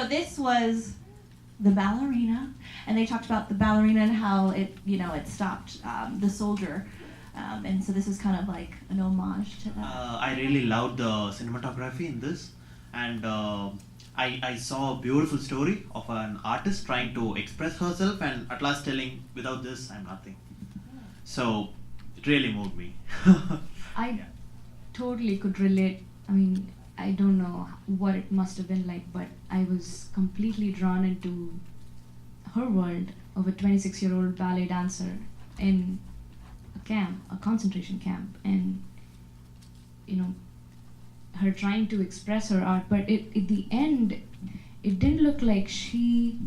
So this was the ballerina, and they talked about the ballerina and how it stopped the soldier. And so this is kind of like an homage to that. I really loved the cinematography in this, and I saw a beautiful story of an artist trying to express herself and at last telling, without this, I'm nothing. So it really moved me. I totally could relate. I mean, I don't know what it must have been like, but I was completely drawn into her world of a 26-year-old ballet dancer in a concentration camp, and her trying to express her art, but at the end it didn't look like she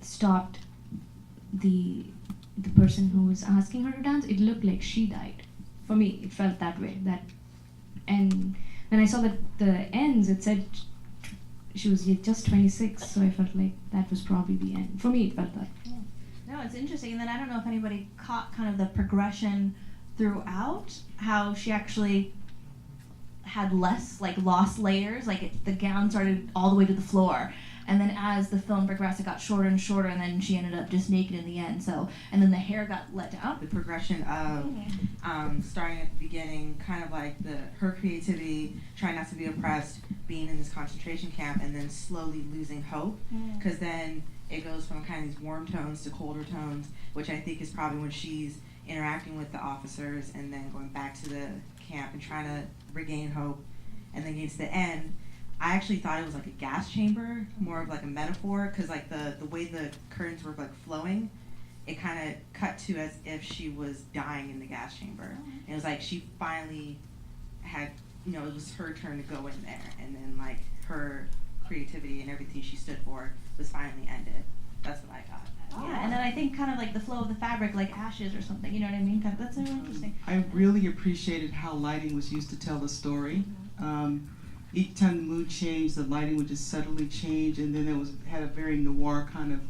stopped the person who was asking her to dance. It looked like she died. For me, it felt that way. And when I saw that the ends, it said she was just 26, so I felt like that was probably the end. For me, it felt that. Yeah. No, it's interesting. And then I don't know if anybody caught kind of the progression throughout, how she actually had lost layers, the gown started all the way to the floor, and then as the film progressed it got shorter and shorter, and then she ended up just naked in the end. So, and then the hair got let down. The progression of starting at the beginning, kind of like her creativity, trying not to be oppressed, being in this concentration camp, and then slowly losing hope, because then it goes from kind of these warm tones to colder tones, which I think is probably when she's interacting with the officers and then going back to the camp and trying to regain hope, and then getting to the end. I actually thought it was like a gas chamber, more of like a metaphor, because like the way the curtains were like flowing, it kind of cut to as if she was dying in the gas chamber. And it was like she finally had, it was her turn to go in there, and then like her creativity and everything she stood for was finally ended. That's what I got. Yeah, and then I think kind of like the flow of the fabric, like ashes or something, you know what I mean? That's really interesting. I really appreciated how lighting was used to tell the story. Each time the mood changed, the lighting would just subtly change, and then had a very noir kind of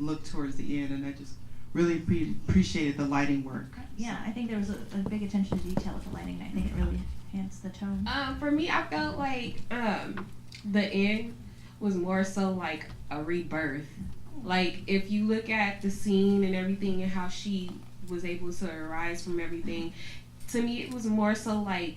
look towards the end, and I just really appreciated the lighting work. Yeah, I think there was a big attention to detail with the lighting, and I think it really enhanced the tone. For me, I felt like the end was more so like a rebirth. Like, if you look at the scene and everything and how she was able to arise from everything, to me it was more so like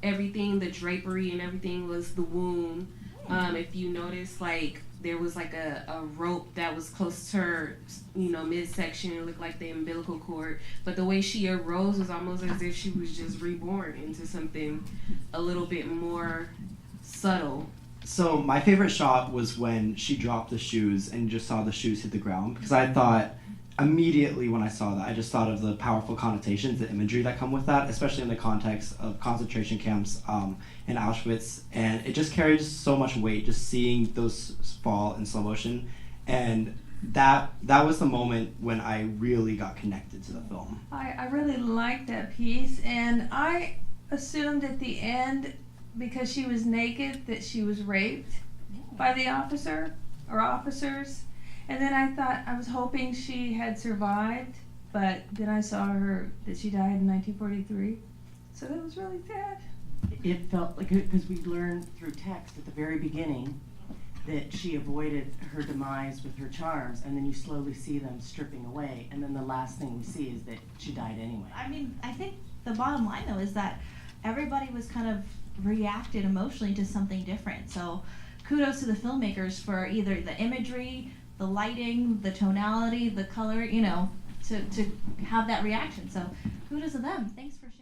everything, the drapery and everything was the womb. If you notice, like, there was like a rope that was close to her, midsection. It looked like the umbilical cord. But the way she arose was almost as if she was just reborn into something a little bit more subtle. So my favorite shot was when she dropped the shoes and you just saw the shoes hit the ground, because I thought immediately when I saw that, I just thought of the powerful connotations, the imagery that come with that, especially in the context of concentration camps in Auschwitz, and it just carries so much weight just seeing those fall in slow motion, and that was the moment when I really got connected to the film. I really liked that piece, and I assumed at the end, because she was naked, that she was raped by the officer or officers. And then I was hoping she had survived, but then I saw that she died in 1943. So that was really sad. It felt like, because we learned through text at the very beginning that she avoided her demise with her charms, and then you slowly see them stripping away, and then the last thing we see is that she died anyway. I mean, I think the bottom line, though, is that everybody was kind of reacted emotionally to something different. So kudos to the filmmakers for either the imagery, the lighting, the tonality, the color, to have that reaction. So kudos to them. Thanks for sharing.